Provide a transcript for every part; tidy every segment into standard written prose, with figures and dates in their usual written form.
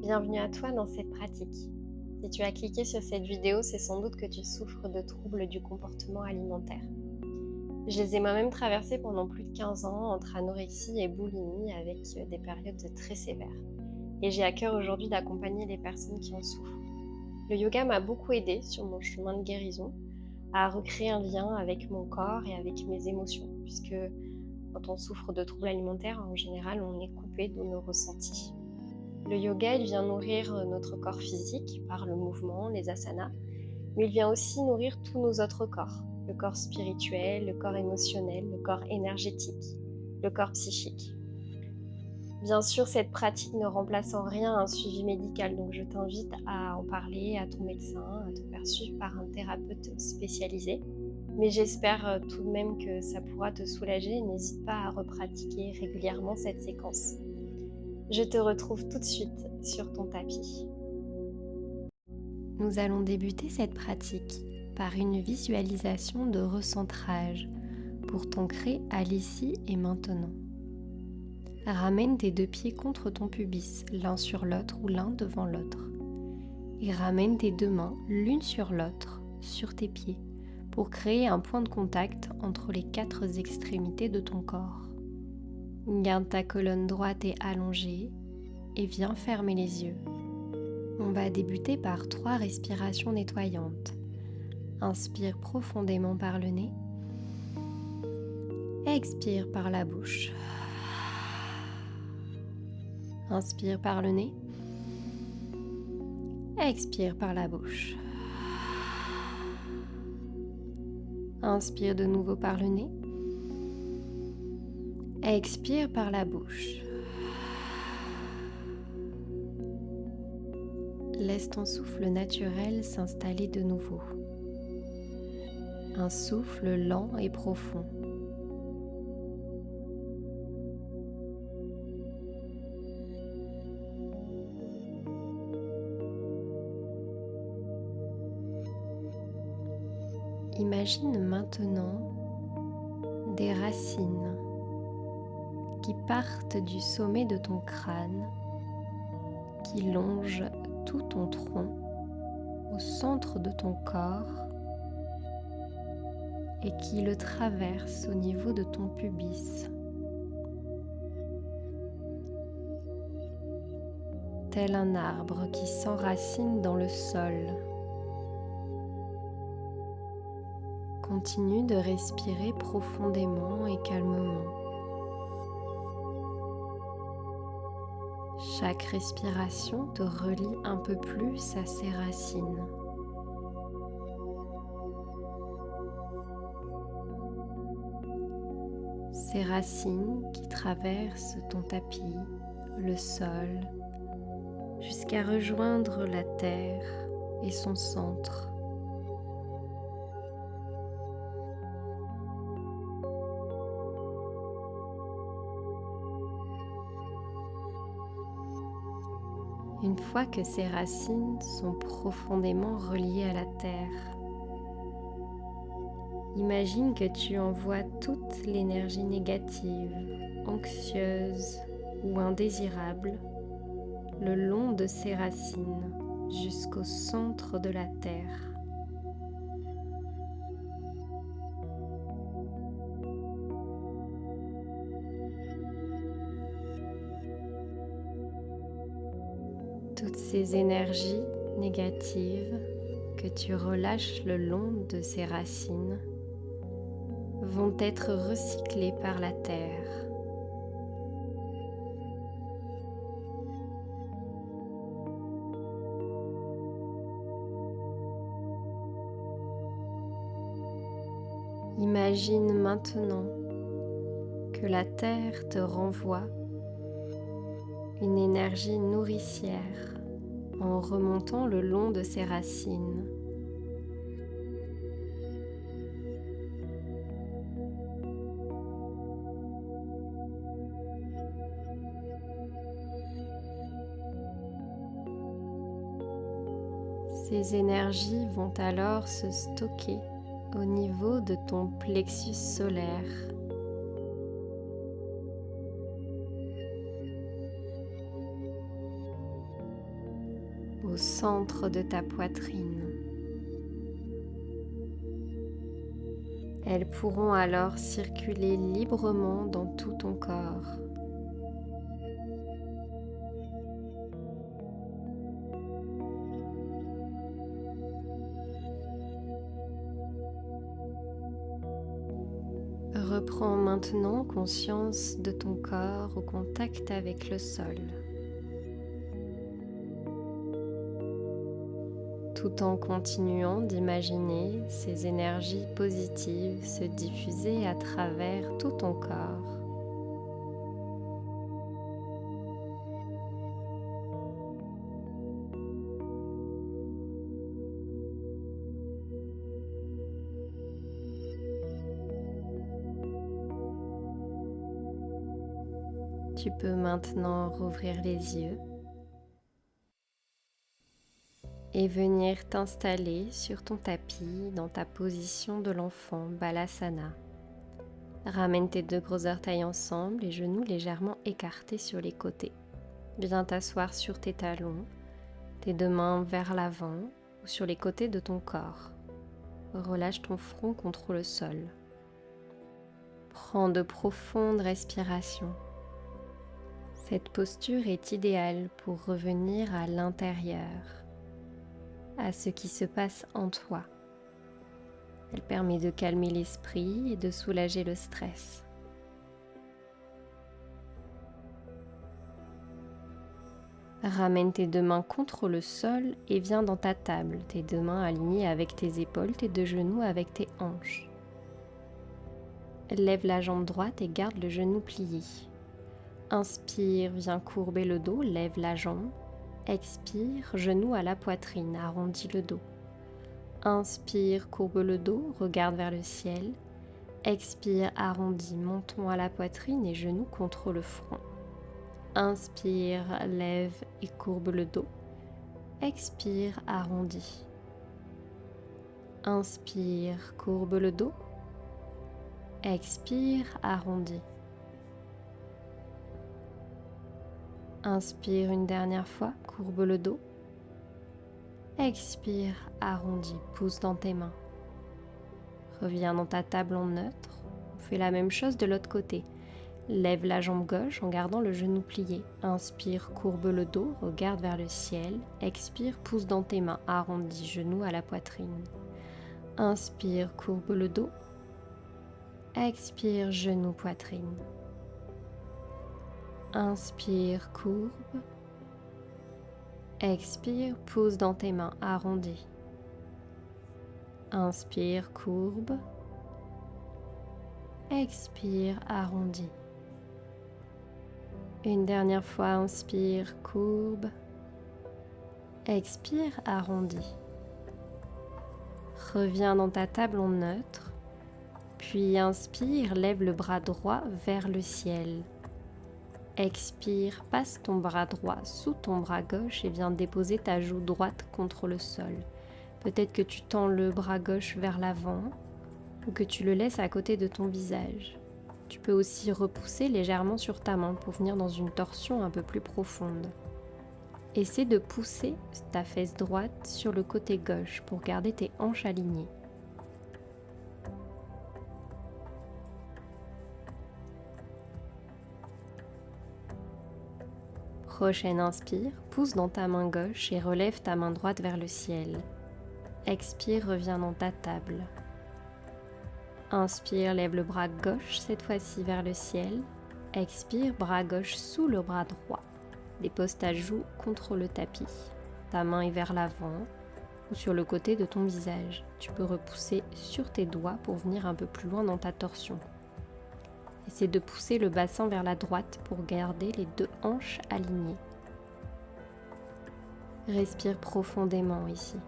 Bienvenue à toi dans cette pratique. Si tu as cliqué sur cette vidéo, c'est sans doute que tu souffres de troubles du comportement alimentaire. Je les ai moi-même traversés pendant plus de 15 ans entre anorexie et boulimie avec des périodes très sévères. Et j'ai à cœur aujourd'hui d'accompagner les personnes qui en souffrent. Le yoga m'a beaucoup aidé sur mon chemin de guérison à recréer un lien avec mon corps et avec mes émotions, puisque quand on souffre de troubles alimentaires, en général, on est coupé de nos ressentis. Le yoga, il vient nourrir notre corps physique par le mouvement, les asanas, mais il vient aussi nourrir tous nos autres corps. Le corps spirituel, le corps émotionnel, le corps énergétique, le corps psychique. Bien sûr, cette pratique ne remplace en rien un suivi médical, donc je t'invite à en parler à ton médecin, à te faire suivre par un thérapeute spécialisé. Mais j'espère tout de même que ça pourra te soulager. N'hésite pas à repratiquer régulièrement cette séquence. Je te retrouve tout de suite sur ton tapis. Nous allons débuter cette pratique par une visualisation de recentrage pour t'ancrer à l'ici et maintenant. Ramène tes deux pieds contre ton pubis, l'un sur l'autre ou l'un devant l'autre. Et ramène tes deux mains l'une sur l'autre sur tes pieds pour créer un point de contact entre les quatre extrémités de ton corps. Garde ta colonne droite et allongée et viens fermer les yeux. On va débuter par 3 respirations nettoyantes. Inspire profondément par le nez. Expire par la bouche. Inspire par le nez. Expire par la bouche. Inspire de nouveau par le nez. Expire par la bouche. Laisse ton souffle naturel s'installer de nouveau. Un souffle lent et profond. Imagine maintenant des racines qui partent du sommet de ton crâne, qui longent tout ton tronc au centre de ton corps et qui le traversent au niveau de ton pubis. Tel un arbre qui s'enracine dans le sol. Continue de respirer profondément et calmement. Chaque respiration te relie un peu plus à ces racines. Ces racines qui traversent ton tapis, le sol, jusqu'à rejoindre la terre et son centre. Une fois que ces racines sont profondément reliées à la terre, imagine que tu envoies toute l'énergie négative, anxieuse ou indésirable le long de ces racines jusqu'au centre de la terre. Toutes ces énergies négatives que tu relâches le long de ces racines vont être recyclées par la terre. Imagine maintenant que la terre te renvoie une énergie nourricière en remontant le long de ses racines. Ces énergies vont alors se stocker au niveau de ton plexus solaire. au centre de ta poitrine. Elles pourront alors circuler librement dans tout ton corps. Reprends maintenant conscience de ton corps au contact avec le sol, tout en continuant d'imaginer ces énergies positives se diffuser à travers tout ton corps. Tu peux maintenant rouvrir les yeux et venir t'installer sur ton tapis dans ta position de l'enfant Balasana. Ramène tes deux gros orteils ensemble, les genoux légèrement écartés sur les côtés. Viens t'asseoir sur tes talons, tes deux mains vers l'avant ou sur les côtés de ton corps. Relâche ton front contre le sol. Prends de profondes respirations. Cette posture est idéale pour revenir à l'intérieur, à ce qui se passe en toi. Elle permet de calmer l'esprit et de soulager le stress. Ramène tes deux mains contre le sol et viens dans ta table, tes deux mains alignées avec tes épaules, tes deux genoux avec tes hanches. Lève la jambe droite et garde le genou plié. Inspire, viens courber le dos, lève la jambe. Expire, genou à la poitrine, arrondis le dos. Inspire, courbe le dos, regarde vers le ciel. Expire, arrondis, menton à la poitrine et genou contre le front. Inspire, lève et courbe le dos. Expire, arrondis. Inspire, courbe le dos. Expire, arrondis. Inspire une dernière fois, courbe le dos. Expire, arrondis, pousse dans tes mains. Reviens dans ta table en neutre. Fais la même chose de l'autre côté. Lève la jambe gauche en gardant le genou plié. Inspire, courbe le dos, regarde vers le ciel. Expire, pousse dans tes mains, arrondis, genou à la poitrine. Inspire, courbe le dos. Expire, genou, poitrine. Inspire, courbe. Expire, pousse dans tes mains, arrondis. Inspire, courbe. Expire, arrondis. Une dernière fois, inspire, courbe. Expire, arrondis. Reviens dans ta table en neutre. Puis inspire, lève le bras droit vers le ciel. Expire, passe ton bras droit sous ton bras gauche et viens déposer ta joue droite contre le sol. Peut-être que tu tends le bras gauche vers l'avant ou que tu le laisses à côté de ton visage. Tu peux aussi repousser légèrement sur ta main pour venir dans une torsion un peu plus profonde. Essaie de pousser ta fesse droite sur le côté gauche pour garder tes hanches alignées. Prochaine inspire, pousse dans ta main gauche et relève ta main droite vers le ciel. Expire, reviens dans ta table. Inspire, lève le bras gauche, cette fois-ci vers le ciel. Expire, bras gauche sous le bras droit. Dépose ta joue contre le tapis. Ta main est vers l'avant ou sur le côté de ton visage. Tu peux repousser sur tes doigts pour venir un peu plus loin dans ta torsion. Essaie de pousser le bassin vers la droite pour garder les deux hanches alignées. Respire profondément ici.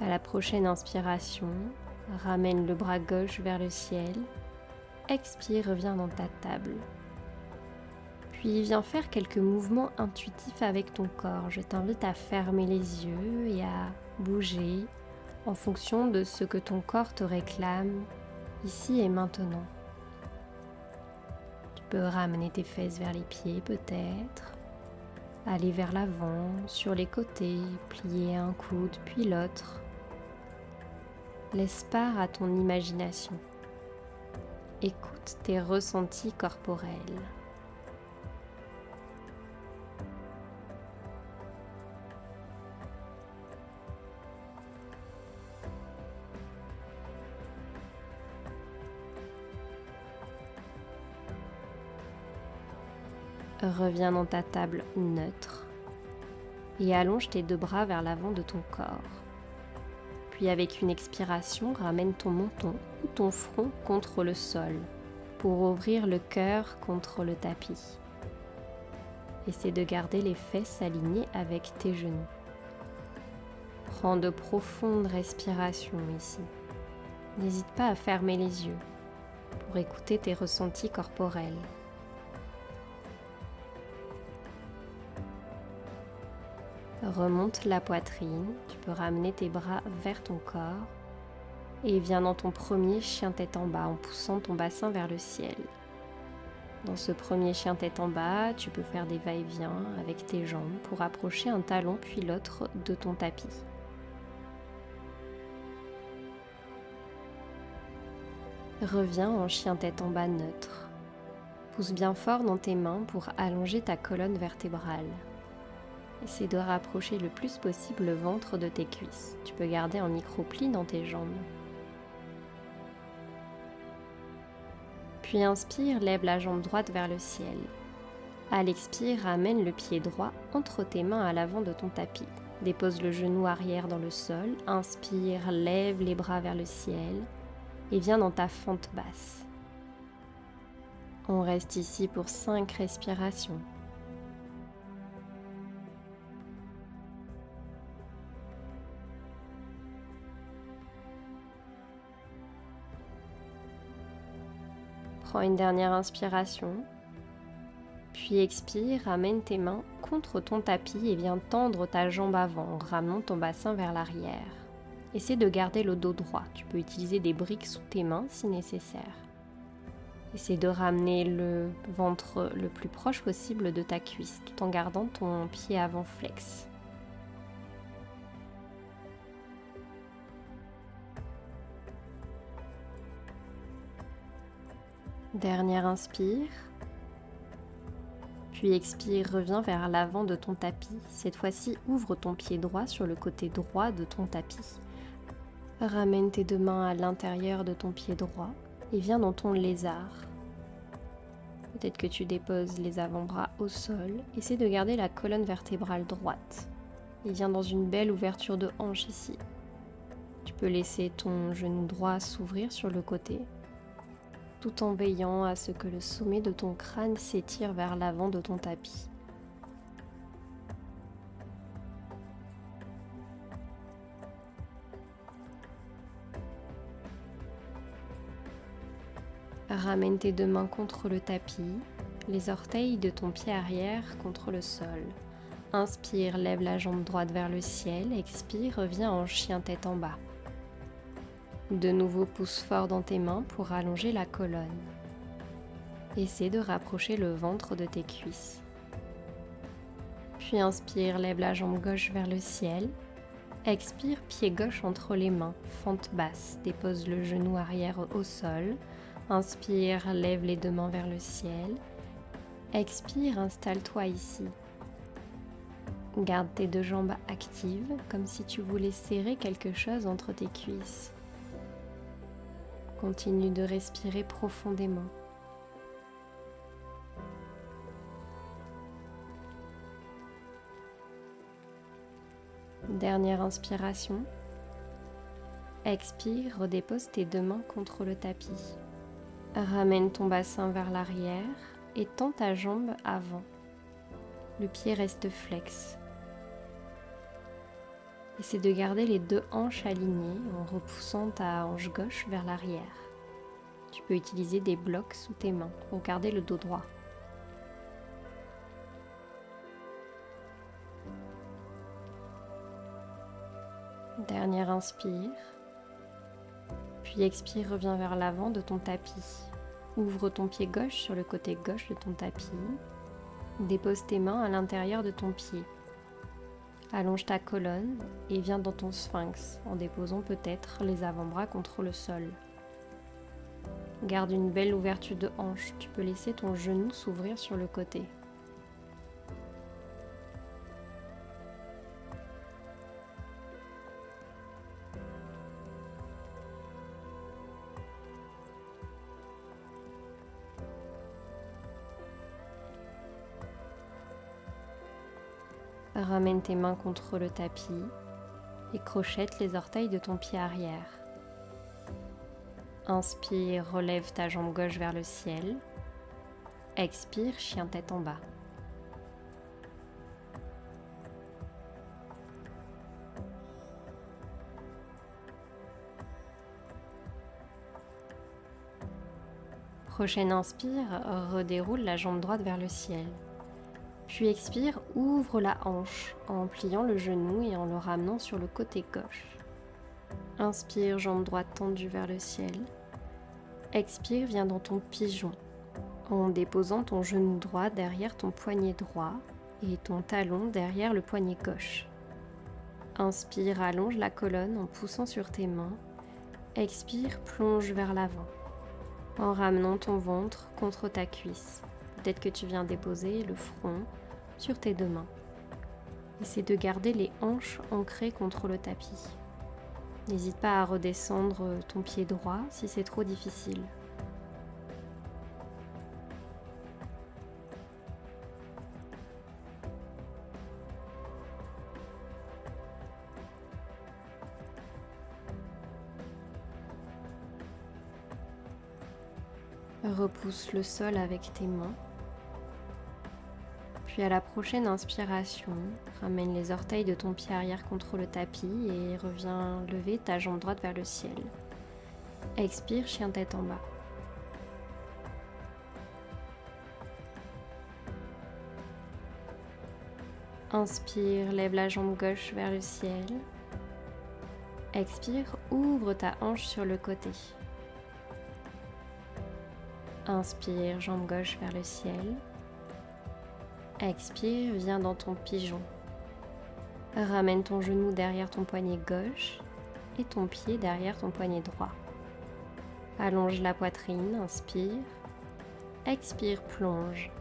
À la prochaine inspiration, ramène le bras gauche vers le ciel. Expire, reviens dans ta table. Puis viens faire quelques mouvements intuitifs avec ton corps. Je t'invite à fermer les yeux et à bouger en fonction de ce que ton corps te réclame ici et maintenant. Tu peux ramener tes fesses vers les pieds peut-être, aller vers l'avant, sur les côtés, plier un coude puis l'autre. Laisse part à ton imagination. Écoute tes ressentis corporels. Reviens dans ta table neutre et allonge tes 2 bras vers l'avant de ton corps. Puis avec une expiration, ramène ton menton ou ton front contre le sol pour ouvrir le cœur contre le tapis. Essaie de garder les fesses alignées avec tes genoux. Prends de profondes respirations ici. N'hésite pas à fermer les yeux pour écouter tes ressentis corporels. Remonte la poitrine, tu peux ramener tes bras vers ton corps et viens dans ton premier chien tête en bas en poussant ton bassin vers le ciel. Dans ce premier chien tête en bas, tu peux faire des va-et-vient avec tes jambes pour approcher un talon puis l'autre de ton tapis. Reviens en chien tête en bas neutre. Pousse bien fort dans tes mains pour allonger ta colonne vertébrale. Essaie de rapprocher le plus possible le ventre de tes cuisses. Tu peux garder un micro-pli dans tes jambes. Puis inspire, lève la jambe droite vers le ciel. À l'expire, ramène le pied droit entre tes mains à l'avant de ton tapis. Dépose le genou arrière dans le sol. Inspire, lève les bras vers le ciel et viens dans ta fente basse. On reste ici pour 5 respirations. Prends une dernière inspiration, puis expire, ramène tes mains contre ton tapis et viens tendre ta jambe avant en ramenant ton bassin vers l'arrière. Essaie de garder le dos droit, tu peux utiliser des briques sous tes mains si nécessaire. Essaie de ramener le ventre le plus proche possible de ta cuisse tout en gardant ton pied avant flex. Dernière inspire, puis expire, reviens vers l'avant de ton tapis. Cette fois-ci, ouvre ton pied droit sur le côté droit de ton tapis. Ramène tes 2 mains à l'intérieur de ton pied droit et viens dans ton lézard. Peut-être que tu déposes les avant-bras au sol. Essaie de garder la colonne vertébrale droite. Et viens dans une belle ouverture de hanche ici. Tu peux laisser ton genou droit s'ouvrir sur le côté, tout en veillant à ce que le sommet de ton crâne s'étire vers l'avant de ton tapis. Ramène tes 2 mains contre le tapis, les orteils de ton pied arrière contre le sol. Inspire, lève la jambe droite vers le ciel, expire, reviens en chien tête en bas. De nouveau, pousse fort dans tes mains pour allonger la colonne. Essaie de rapprocher le ventre de tes cuisses. Puis inspire, lève la jambe gauche vers le ciel. Expire, pied gauche entre les mains, fente basse. Dépose le genou arrière au sol. Inspire, lève les 2 mains vers le ciel. Expire, installe-toi ici. Garde tes 2 jambes actives, comme si tu voulais serrer quelque chose entre tes cuisses. Continue de respirer profondément. Dernière inspiration. Expire, redépose tes 2 mains contre le tapis. Ramène ton bassin vers l'arrière et tends ta jambe avant. Le pied reste flex. Essaie de garder les 2 hanches alignées en repoussant ta hanche gauche vers l'arrière. Tu peux utiliser des blocs sous tes mains pour garder le dos droit. Dernière inspire. Puis expire, reviens vers l'avant de ton tapis. Ouvre ton pied gauche sur le côté gauche de ton tapis. Dépose tes mains à l'intérieur de ton pied. Allonge ta colonne et viens dans ton sphinx en déposant peut-être les avant-bras contre le sol. Garde une belle ouverture de hanche. Tu peux laisser ton genou s'ouvrir sur le côté. Ramène tes mains contre le tapis et crochette les orteils de ton pied arrière. Inspire, relève ta jambe gauche vers le ciel. Expire, chien tête en bas. Prochaine inspire, redéroule la jambe droite vers le ciel. Puis expire, ouvre la hanche en pliant le genou et en le ramenant sur le côté gauche. Inspire, jambe droite tendue vers le ciel. Expire, viens dans ton pigeon en déposant ton genou droit derrière ton poignet droit et ton talon derrière le poignet gauche. Inspire, allonge la colonne en poussant sur tes mains. Expire, plonge vers l'avant en ramenant ton ventre contre ta cuisse. Peut-être que tu viens déposer le front sur tes deux mains. Essaie de garder les hanches ancrées contre le tapis. N'hésite pas à redescendre ton pied droit si c'est trop difficile. Repousse le sol avec tes mains. Puis à la prochaine inspiration, ramène les orteils de ton pied arrière contre le tapis et reviens lever ta jambe droite vers le ciel. Expire, chien tête en bas. Inspire, lève la jambe gauche vers le ciel. Expire, ouvre ta hanche sur le côté. Inspire, jambe gauche vers le ciel. Expire, viens dans ton pigeon. Ramène ton genou derrière ton poignet gauche et ton pied derrière ton poignet droit. Allonge la poitrine, inspire. Expire, plonge.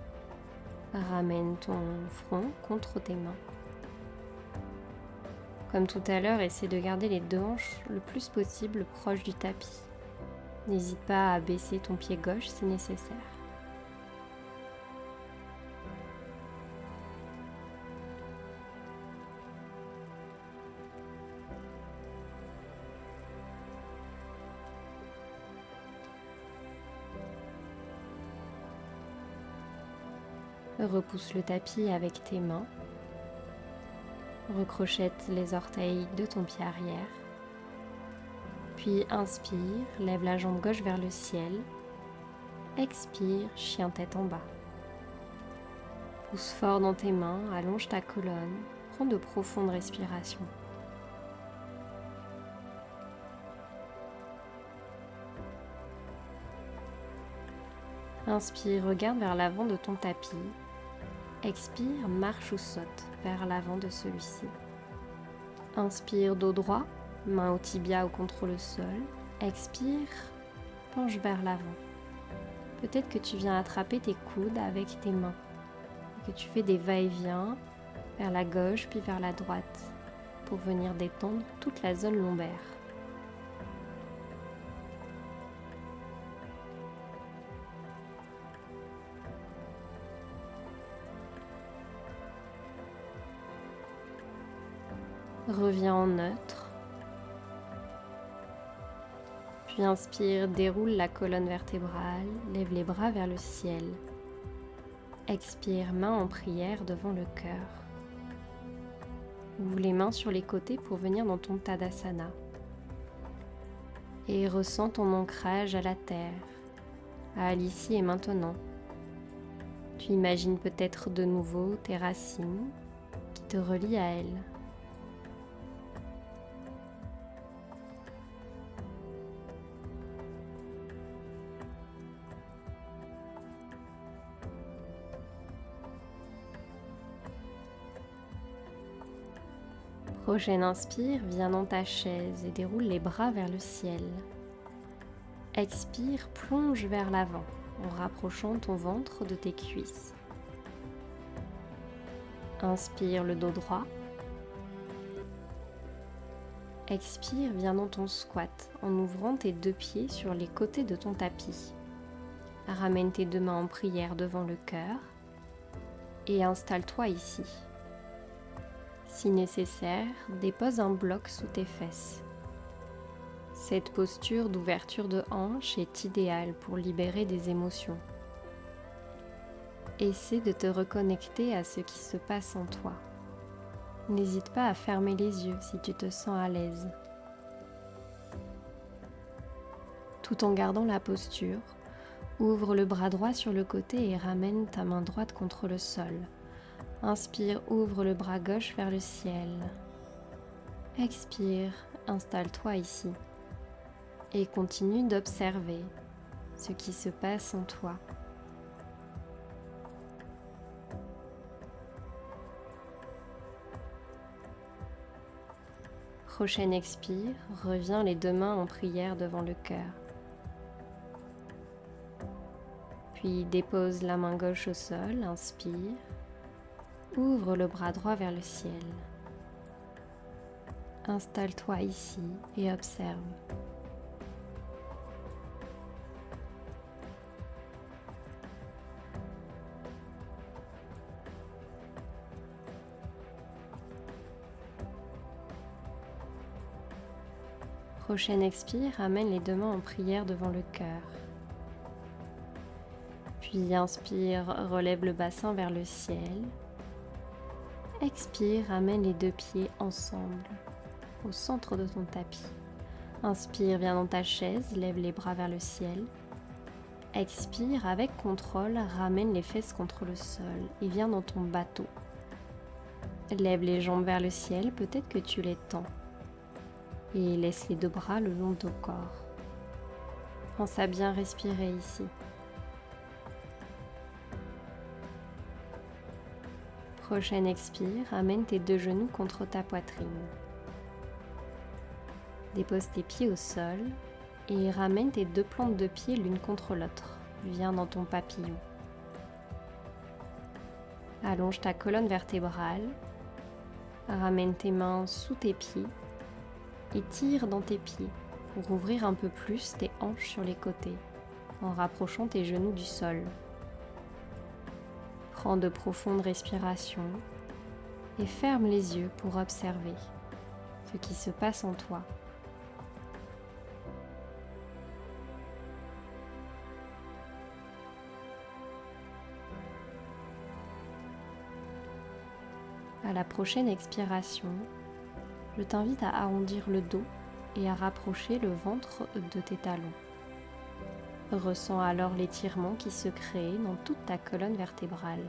Ramène ton front contre tes mains. Comme tout à l'heure, essaie de garder les deux hanches le plus possible proches du tapis. N'hésite pas à baisser ton pied gauche si nécessaire. Repousse le tapis avec tes mains. Recrochette les orteils de ton pied arrière. Puis inspire, lève la jambe gauche vers le ciel. Expire, chien tête en bas. Pousse fort dans tes mains, allonge ta colonne, prends de profondes respirations. Inspire, regarde vers l'avant de ton tapis. Expire, marche ou saute vers l'avant de celui-ci. Inspire, dos droit, main au tibia ou contre le sol. Expire, penche vers l'avant. Peut-être que tu viens attraper tes coudes avec tes mains et que tu fais des va-et-vient vers la gauche puis vers la droite pour venir détendre toute la zone lombaire. Reviens en neutre. Puis inspire, déroule la colonne vertébrale, lève les bras vers le ciel. Expire, main en prière devant le cœur. Ouvre les mains sur les côtés pour venir dans ton Tadasana. Et ressens ton ancrage à la terre, à l'ici et maintenant. Tu imagines peut-être de nouveau tes racines qui te relient à elle. Prochaine inspire, viens dans ta chaise et déroule les bras vers le ciel. Expire, plonge vers l'avant en rapprochant ton ventre de tes cuisses. Inspire le dos droit. Expire, viens dans ton squat en ouvrant tes deux pieds sur les côtés de ton tapis. Ramène tes deux mains en prière devant le cœur et installe-toi ici. Si nécessaire, dépose un bloc sous tes fesses. Cette posture d'ouverture de hanche est idéale pour libérer des émotions. Essaie de te reconnecter à ce qui se passe en toi. N'hésite pas à fermer les yeux si tu te sens à l'aise. Tout en gardant la posture, ouvre le bras droit sur le côté et ramène ta main droite contre le sol. Inspire, ouvre le bras gauche vers le ciel. Expire, installe-toi ici. Et continue d'observer ce qui se passe en toi. Prochaine expire, reviens les deux mains en prière devant le cœur. Puis dépose la main gauche au sol, inspire, ouvre le bras droit vers le ciel. Installe-toi ici et observe. Prochaine expire, ramène les deux mains en prière devant le cœur. Puis inspire, relève le bassin vers le ciel. Expire, ramène les deux pieds ensemble, au centre de ton tapis. Inspire, viens dans ta chaise, lève les bras vers le ciel. Expire, avec contrôle, ramène les fesses contre le sol et viens dans ton bateau. Lève les jambes vers le ciel, peut-être que tu les tends. Et laisse les deux bras le long de ton corps. Pense à bien respirer ici. Prochaine expire, ramène tes deux genoux contre ta poitrine. Dépose tes pieds au sol et ramène tes deux plantes de pied l'une contre l'autre. Viens dans ton papillon. Allonge ta colonne vertébrale. Ramène tes mains sous tes pieds et tire dans tes pieds pour ouvrir un peu plus tes hanches sur les côtés en rapprochant tes genoux du sol. Prends de profondes respirations et ferme les yeux pour observer ce qui se passe en toi. À la prochaine expiration, je t'invite à arrondir le dos et à rapprocher le ventre de tes talons. Ressens alors l'étirement qui se crée dans toute ta colonne vertébrale.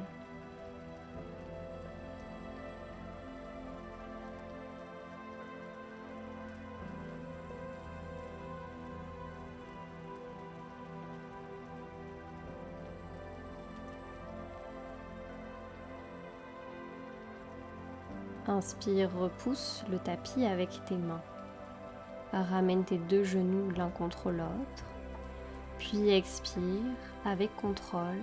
Inspire, repousse le tapis avec tes mains. Ramène tes deux genoux l'un contre l'autre. Puis expire, avec contrôle,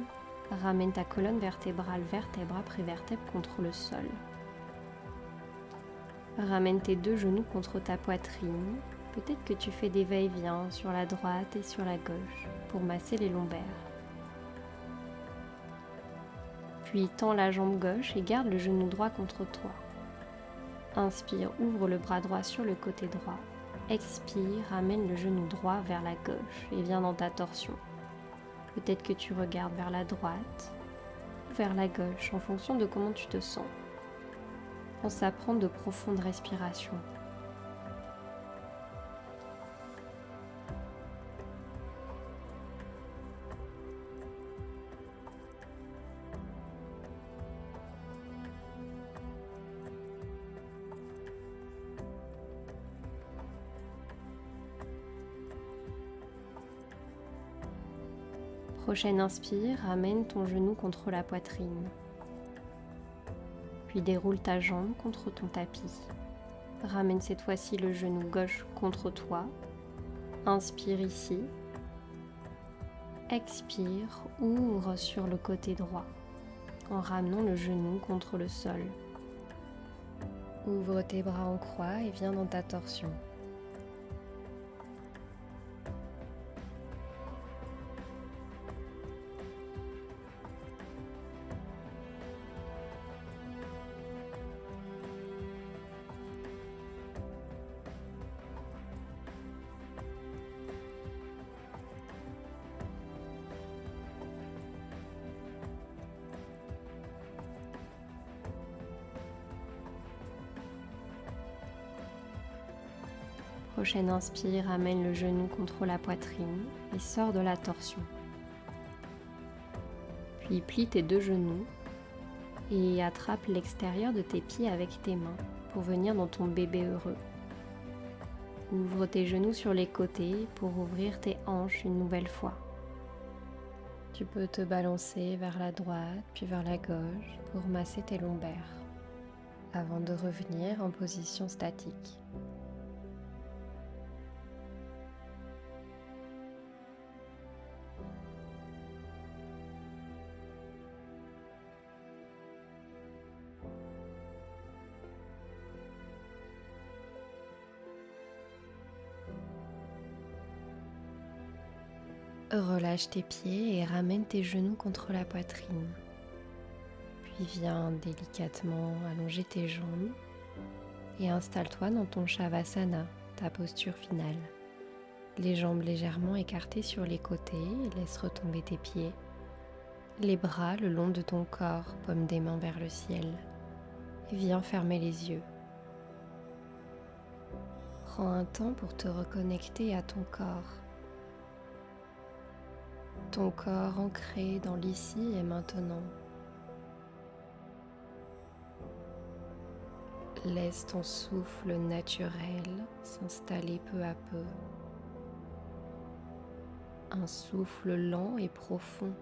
ramène ta colonne vertébrale vertèbre après vertèbre contre le sol. Ramène tes deux genoux contre ta poitrine. Peut-être que tu fais des va-et-vient sur la droite et sur la gauche pour masser les lombaires. Puis tends la jambe gauche et garde le genou droit contre toi. Inspire, ouvre le bras droit sur le côté droit. Expire, ramène le genou droit vers la gauche et viens dans ta torsion. Peut-être que tu regardes vers la droite ou vers la gauche en fonction de comment tu te sens. Pense à prendre de profondes respirations. Prochaine inspire, ramène ton genou contre la poitrine. Puis déroule ta jambe contre ton tapis. Ramène cette fois-ci le genou gauche contre toi. Inspire ici. Expire, ouvre sur le côté droit en ramenant le genou contre le sol. Ouvre tes bras en croix et viens dans ta torsion. Prochaine inspire, amène le genou contre la poitrine et sors de la torsion. Puis plie tes deux genoux et attrape l'extérieur de tes pieds avec tes mains pour venir dans ton bébé heureux. Ouvre tes genoux sur les côtés pour ouvrir tes hanches une nouvelle fois. Tu peux te balancer vers la droite puis vers la gauche pour masser tes lombaires avant de revenir en position statique. Relâche tes pieds et ramène tes genoux contre la poitrine. Puis viens délicatement allonger tes jambes et installe-toi dans ton Shavasana, ta posture finale. Les jambes légèrement écartées sur les côtés, laisse retomber tes pieds. Les bras le long de ton corps, paume des mains vers le ciel. Et viens fermer les yeux. Prends un temps pour te reconnecter à ton corps. Ton corps ancré dans l'ici et maintenant. Laisse ton souffle naturel s'installer peu à peu. Un souffle lent et profond.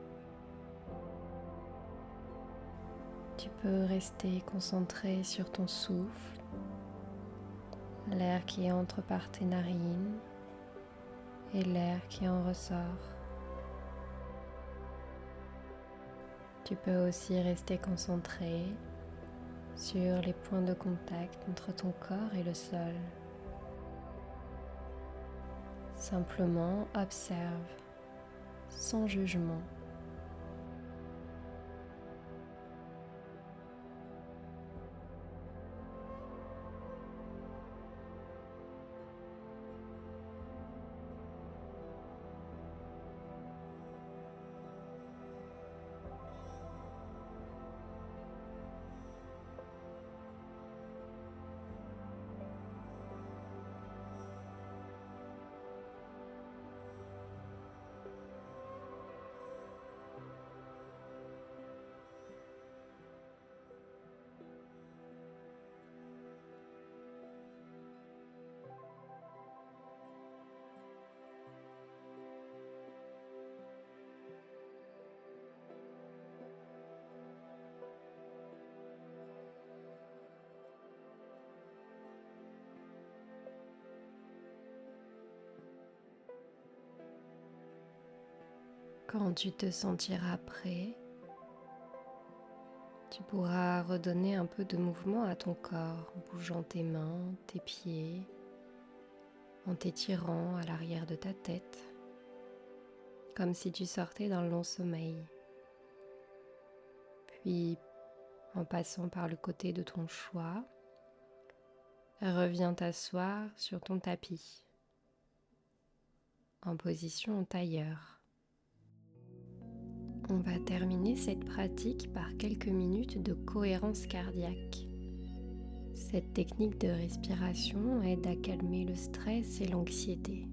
Tu peux rester concentré sur ton souffle, l'air qui entre par tes narines et l'air qui en ressort. Tu peux aussi rester concentré sur les points de contact entre ton corps et le sol. Simplement observe, sans jugement. Quand tu te sentiras prêt, tu pourras redonner un peu de mouvement à ton corps en bougeant tes mains, tes pieds, en t'étirant à l'arrière de ta tête, comme si tu sortais d'un long sommeil. Puis, en passant par le côté de ton choix, reviens t'asseoir sur ton tapis, en position en tailleur. On va terminer cette pratique par quelques minutes de cohérence cardiaque. Cette technique de respiration aide à calmer le stress et l'anxiété.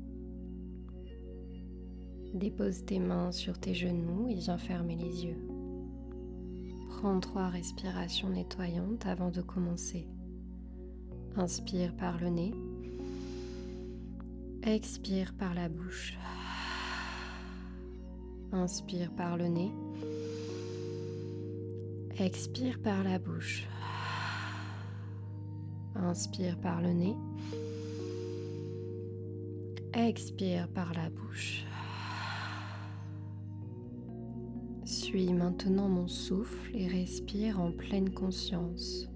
Dépose tes mains sur tes genoux et viens fermer les yeux. Prends 3 respirations nettoyantes avant de commencer. Inspire par le nez. Expire par la bouche. Inspire par le nez. Expire par la bouche. Inspire par le nez. Expire par la bouche. Suis maintenant mon souffle et respire en pleine conscience.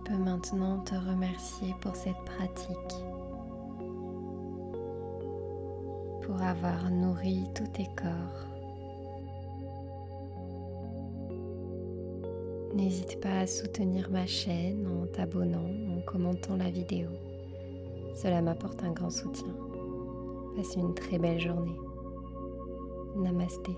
peux maintenant te remercier pour cette pratique, pour avoir nourri tous tes corps. N'hésite pas à soutenir ma chaîne en t'abonnant, en commentant la vidéo. Cela m'apporte un grand soutien. Passe une très belle journée. Namasté.